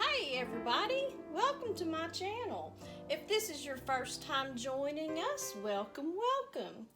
Hey everybody, welcome to my channel. If this is your first time joining us, welcome.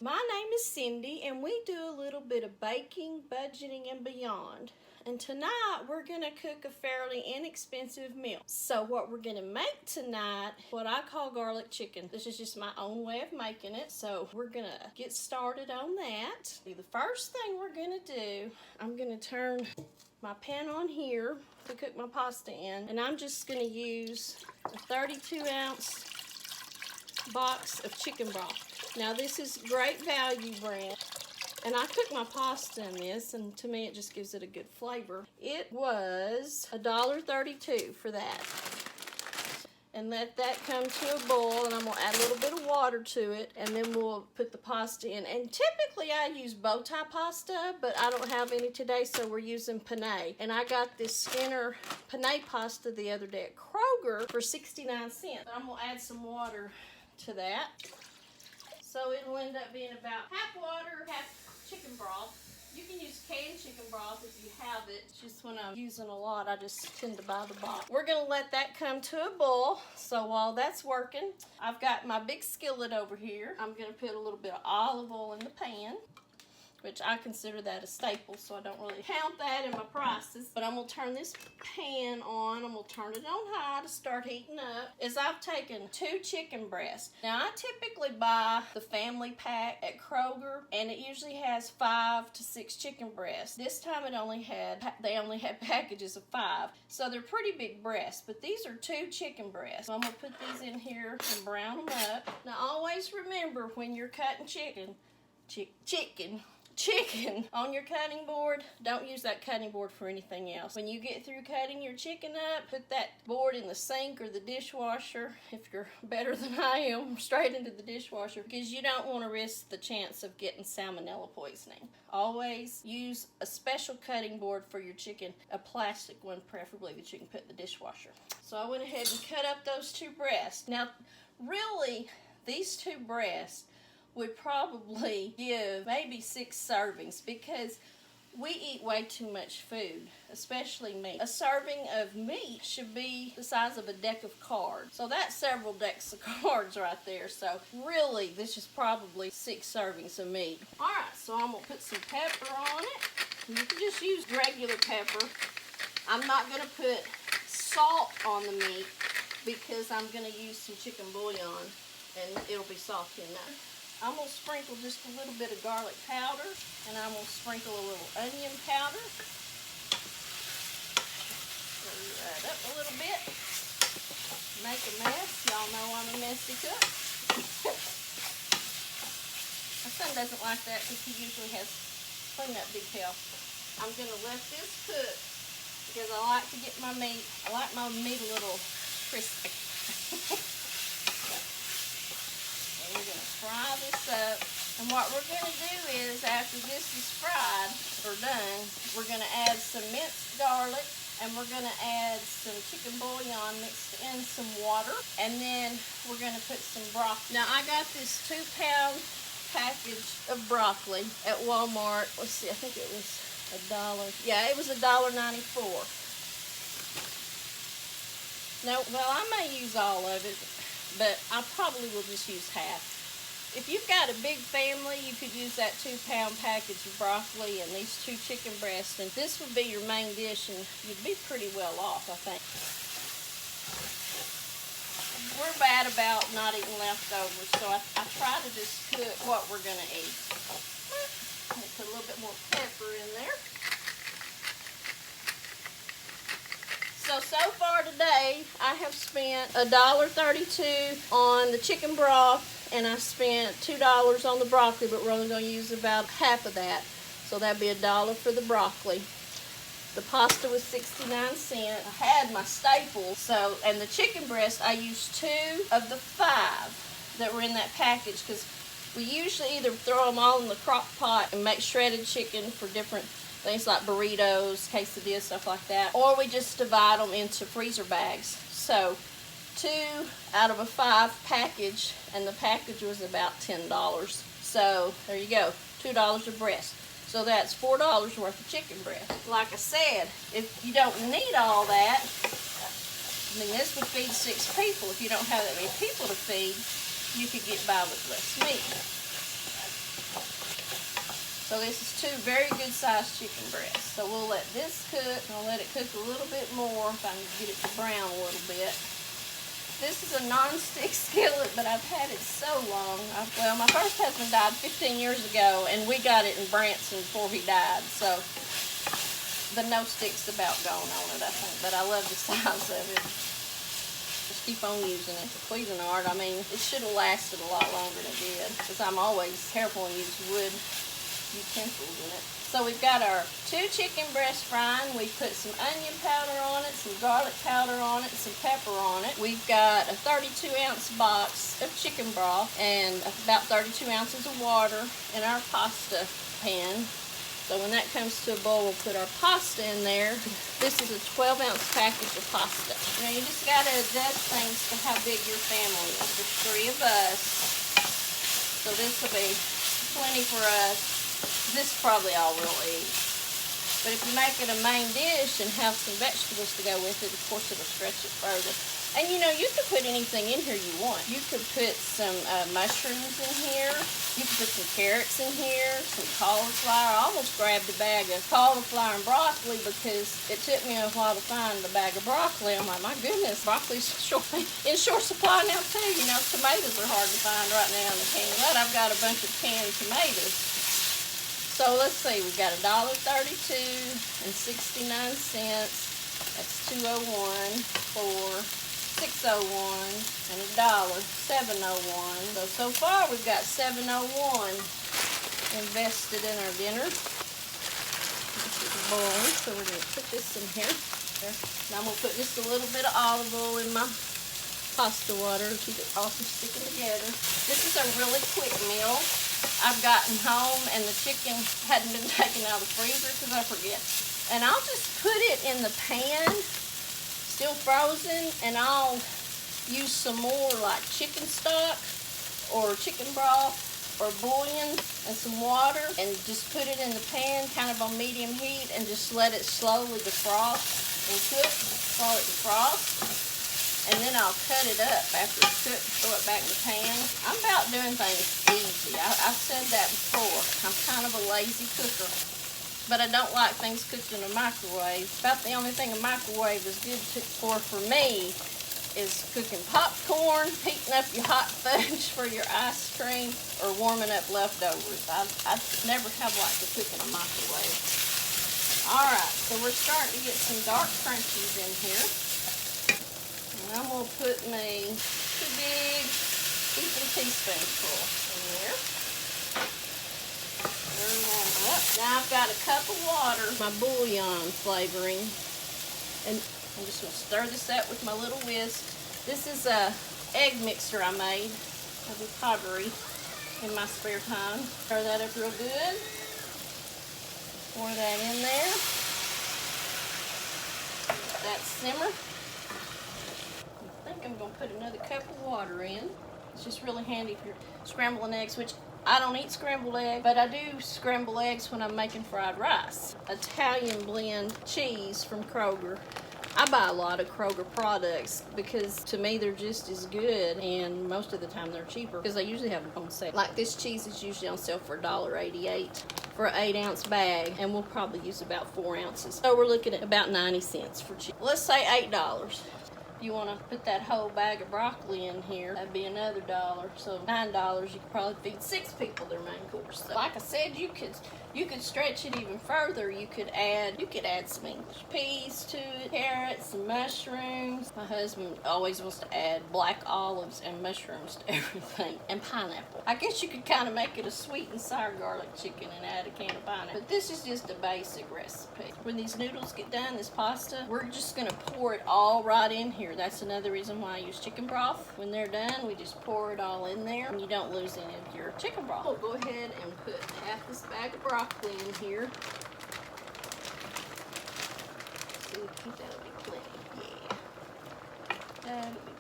My name is Cindy and we do a little bit of baking, budgeting, and beyond. And tonight we're going to cook a fairly inexpensive meal. So what we're going to make tonight, what I call garlic chicken. This is just my own way of making it. So we're going to get started on that. The first thing we're going to do, I'm going to turn my pan on here to cook my pasta in, and I'm just going to use a 32-ounce box of chicken broth. Now this is great value brand, and I cook my pasta in this, and to me it just gives it a good flavor. It was $1.32 for that. And let that come to a boil, and I'm going to add a little bit of water to it, and then we'll put the pasta in. And typically I use bow tie pasta, but I don't have any today, so we're using penne. And I got this Skinner penne pasta the other day at Kroger for 69 cents. I'm going to add some water to that. So it'll end up being about half water, half chicken broth. You can use canned chicken broth if you have it. It's just when I'm using a lot, I just tend to buy the box. We're going to let that come to a boil. So while that's working, I've got my big skillet over here. I'm going to put a little bit of olive oil in the pan, which I consider that a staple, so I don't really count that in my prices. But I'm going to turn this pan on. I'm going to turn it on high to start heating up. I've taken 2 chicken breasts. Now, I typically buy the family pack at Kroger, and it usually has 5 to 6 chicken breasts. This time they only had packages of 5, so they're pretty big breasts. But these are 2 chicken breasts. So I'm going to put these in here and brown them up. Now, always remember when you're cutting chicken on your cutting board, don't use that cutting board for anything else. When you get through cutting your chicken up, put that board in the sink or the dishwasher. If you're better than I am, straight into the dishwasher, because you don't want to risk the chance of getting salmonella poisoning. Always use a special cutting board for your chicken, a plastic one preferably that you can put in the dishwasher. So I went ahead and cut up those 2 breasts. Now, really, these 2 breasts would probably give maybe 6 servings, because we eat way too much food, especially meat. A serving of meat should be the size of a deck of cards. So that's several decks of cards right there. So really, this is probably 6 servings of meat. All right, so I'm gonna put some pepper on it. You can just use regular pepper. I'm not gonna put salt on the meat because I'm gonna use some chicken bouillon and it'll be salty enough. I'm going to sprinkle just a little bit of garlic powder, and I'm going to sprinkle a little onion powder. Stir that up a little bit. Make a mess. Y'all know I'm a messy cook. My son doesn't like that because he usually has cleanup detail. I'm going to let this cook because I like to get my meat. I like my meat a little crispy. We're going to fry this up, and what we're going to do is, after this is fried or done, we're going to add some minced garlic, and we're going to add some chicken bouillon mixed in some water, and then we're going to put some broccoli. Now, I got this 2-pound package of broccoli at Walmart. Let's see, I think it was $1. Yeah, it was $1.94. Now, well, I may use all of it, but I probably will just use half. If you've got a big family, you could use that 2-pound package of broccoli and these 2 chicken breasts, and this would be your main dish, and you'd be pretty well off, I think. We're bad about not eating leftovers, so I try to just cook what we're going to eat. I'll put a little bit more pepper in there. So far today, I have spent $1.32 on the chicken broth, and I spent $2 on the broccoli, but we're only going to use about half of that. So that'd be $1 for the broccoli. The pasta was 69 cents. I had my staples, and the chicken breast, I used 2 of the 5 that were in that package, because we usually either throw them all in the crock pot and make shredded chicken for different things like burritos, quesadillas, stuff like that. Or we just divide them into freezer bags. So 2 out of a 5 package, and the package was about $10. So there you go, $2 a breast. So that's $4 worth of chicken breast. Like I said, if you don't need all that, I mean, this would feed 6 people. If you don't have that many people to feed, you could get by with less meat. So this is 2 very good sized chicken breasts. So we'll let this cook. I'll let it cook a little bit more if I can get it to brown a little bit. This is a non-stick skillet, but I've had it so long. Well, my first husband died 15 years ago, and we got it in Branson before he died. So the no stick's about gone on it, I think. But I love the size of it. Just keep on using it. The Cuisinart, I mean, it should have lasted a lot longer than it did, because I'm always careful and use wood utensils in it. So we've got our 2 chicken breasts frying. We put some onion powder on it, some garlic powder on it, some pepper on it. We've got a 32-ounce box of chicken broth and about 32 ounces of water in our pasta pan. So when that comes to a boil, we'll put our pasta in there. This is a 12-ounce package of pasta. You know, you just got to adjust things to how big your family is. There's 3 of us, so this will be plenty for us. This is probably all we'll eat. But if you make it a main dish and have some vegetables to go with it, of course it'll stretch it further. And you know, you could put anything in here you want. You could put some mushrooms in here. You could put some carrots in here, some cauliflower. I almost grabbed a bag of cauliflower and broccoli because it took me a while to find a bag of broccoli. I'm like, my goodness, broccoli's in short supply now too. You know, tomatoes are hard to find right now in the can. But I've got a bunch of canned tomatoes. So let's see, we've got $1.32 and 69 cents. That's $2.01, $4, $6.01, and $1, $7.01. So far we've got $7.01 invested in our dinner. This is boiling, so we're going to put this in here. Now I'm going to put just a little bit of olive oil in my pasta water to keep it all from sticking together. This is a really quick meal. I've gotten home and the chicken hadn't been taken out of the freezer because I forget. And I'll just put it in the pan, still frozen, and I'll use some more like chicken stock or chicken broth or bouillon and some water and just put it in the pan kind of on medium heat and just let it slowly defrost and cook, slow it defrost. And then I'll cut it up after it's cooked, throw it back in the pan. I'm about doing things easy. I've said that before. I'm kind of a lazy cooker. But I don't like things cooked in a microwave. About the only thing a microwave is good for me is cooking popcorn, heating up your hot fudge for your ice cream, or warming up leftovers. I never have liked to cook in a microwave. Alright, so we're starting to get some dark crunchies in here. And I'm going to put me 2 big heaping teaspoonful in there. Stir that up. Now I've got a cup of water, my bouillon flavoring. And I'm just going to stir this up with my little whisk. This is a egg mixer I made of the pottery in my spare time. Stir that up real good. Pour that in there. Let that simmer. I think I'm going to put another cup of water in. It's just really handy if you're scrambling eggs, which I don't eat scrambled eggs, but I do scramble eggs when I'm making fried rice. Italian blend cheese from Kroger. I buy a lot of Kroger products because to me they're just as good, and most of the time they're cheaper because they usually have them on sale. Like this cheese is usually on sale for $1.88 for an 8-ounce bag, and we'll probably use about 4 ounces. So we're looking at about 90 cents for cheese. Let's say $8. If you want to put that whole bag of broccoli in here, that'd be another $1. So $9, you could probably feed 6 people their main course. So like I said, you could stretch it even further. You could add some English peas to it, carrots, some mushrooms. My husband always wants to add black olives and mushrooms to everything, and pineapple. I guess you could kind of make it a sweet and sour garlic chicken and add a can of pineapple. But this is just a basic recipe. When these noodles get done, this pasta, we're just gonna pour it all right in here. That's another reason why I use chicken broth. When they're done, we just pour it all in there and you don't lose any of your chicken broth. We'll go ahead and put half this bag of broccoli in here. See, that'll be plenty. Yeah. That'll be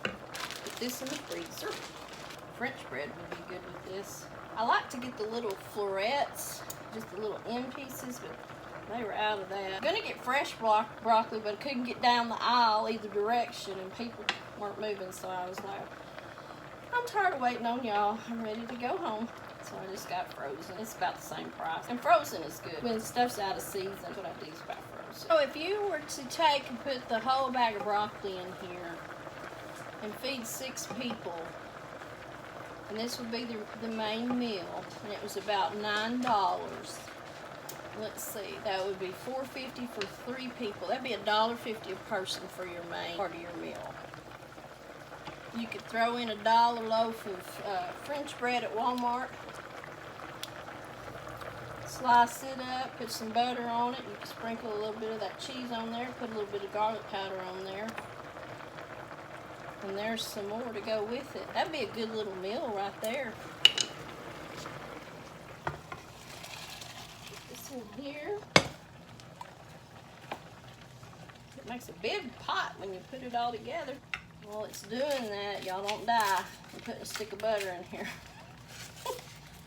plenty. Put this in the freezer. French bread would be good with this. I like to get the little florets, just the little end pieces, but They were out of that. I'm gonna get fresh broccoli, but I couldn't get down the aisle either direction, and people weren't moving, so I was like, I'm tired of waiting on y'all. I'm ready to go home. So I just got frozen. It's about the same price. And frozen is good. When stuff's out of season, that's what I do is buy frozen. So if you were to take and put the whole bag of broccoli in here and feed 6 people, and this would be the main meal, and it was about $9. Let's see, that would be $4.50 for 3 people. That'd be $1.50 a person for your main part of your meal. You could throw in $1 loaf of French bread at Walmart. Slice it up, put some butter on it. You can sprinkle a little bit of that cheese on there, put a little bit of garlic powder on there. And there's some more to go with it. That'd be a good little meal right there. Put this in here. It makes a big pot when you put it all together. While it's doing that, y'all don't die. I'm putting a stick of butter in here.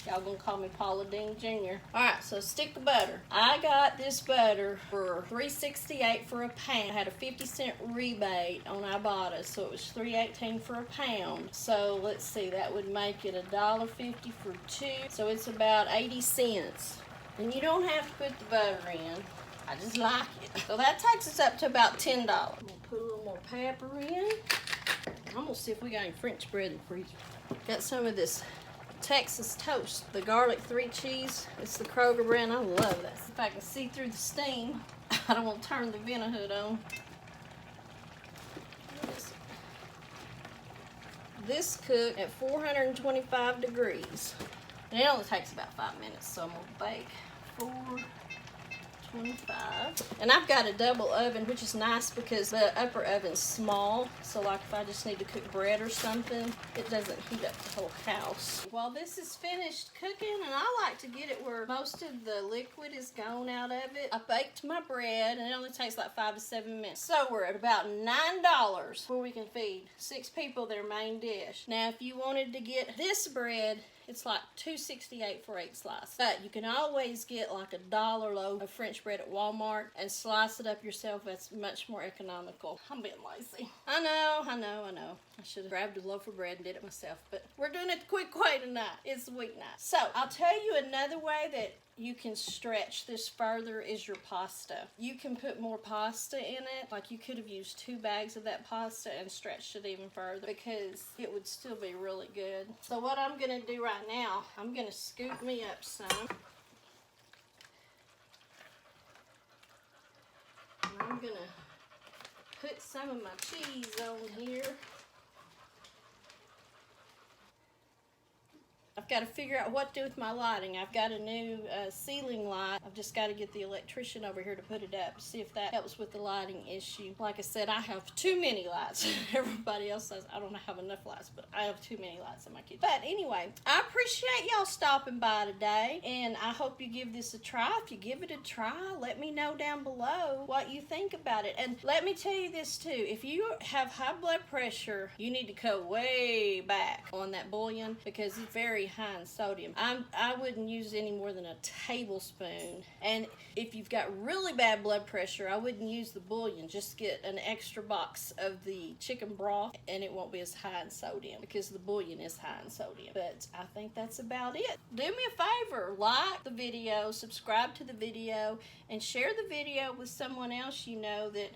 Y'all gonna call me Paula Dean Jr. Alright, so stick of butter. I got this butter for $3.68 for a pound. I had a 50-cent rebate on Ibotta, so it was $3.18 for a pound. So let's see, that would make it $1.50 for 2. So it's about 80 cents. And you don't have to put the butter in. I just like it. So that takes us up to about $10. I'm gonna put a little more pepper in. I'm gonna see if we got any French bread in the freezer. Got some of this Texas toast, the garlic 3 cheese. It's the Kroger brand. I love that. If I can see through the steam, I don't want to turn the vent hood on. This cooked at 425 degrees. And it only takes about 5 minutes, so I'm gonna bake 425. And I've got a double oven, which is nice because the upper oven's small, so like if I just need to cook bread or something, it doesn't heat up the whole house. While this is finished cooking, and I like to get it where most of the liquid is gone out of it, I baked my bread, and it only takes like 5 to 7 minutes. So we're at about $9 where we can feed 6 people their main dish. Now if you wanted to get this bread, it's like $2.68 for 8 slices. But you can always get like $1 loaf of French bread at Walmart and slice it up yourself. That's much more economical. I'm being lazy. I know. I should have grabbed a loaf of bread and did it myself. But we're doing it the quick way tonight. It's the weeknight. So I'll tell you another way that you can stretch this further is your pasta. You can put more pasta in it. Like you could have used 2 bags of that pasta and stretched it even further because it would still be really good. So what I'm gonna do right now, I'm gonna scoop me up some. And I'm gonna put some of my cheese on here. I've got to figure out what to do with my lighting. I've got a new ceiling light. I've just got to get the electrician over here to put it up, see if that helps with the lighting issue. Like I said, I have too many lights. Everybody else says I don't have enough lights, but I have too many lights in my kitchen. But anyway, I appreciate y'all stopping by today, and I hope you give this a try. If you give it a try, let me know down below what you think about it. And let me tell you this too, if you have high blood pressure, you need to cut way back on that bouillon because it's very high in sodium. I wouldn't use any more than a tablespoon. And if you've got really bad blood pressure, I wouldn't use the bouillon. Just get an extra box of the chicken broth and it won't be as high in sodium because the bouillon is high in sodium. But I think that's about it. Do me a favor, like the video, subscribe to the video, and share the video with someone else you know that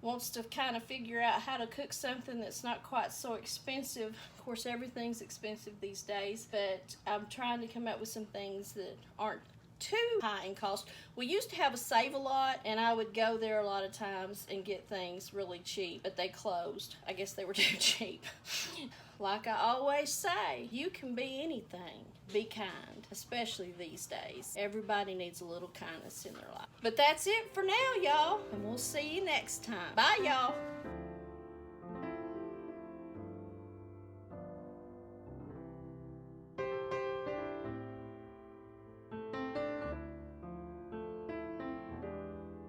wants to kind of figure out how to cook something that's not quite so expensive. Of course, everything's expensive these days, but I'm trying to come up with some things that aren't too high in cost. We used to have a Save-A-Lot, and I would go there a lot of times and get things really cheap, but they closed. I guess they were too cheap. Like I always say, you can be anything. Be kind, especially these days. Everybody needs a little kindness in their life. But that's it for now, y'all, and we'll see you next time. Bye, y'all.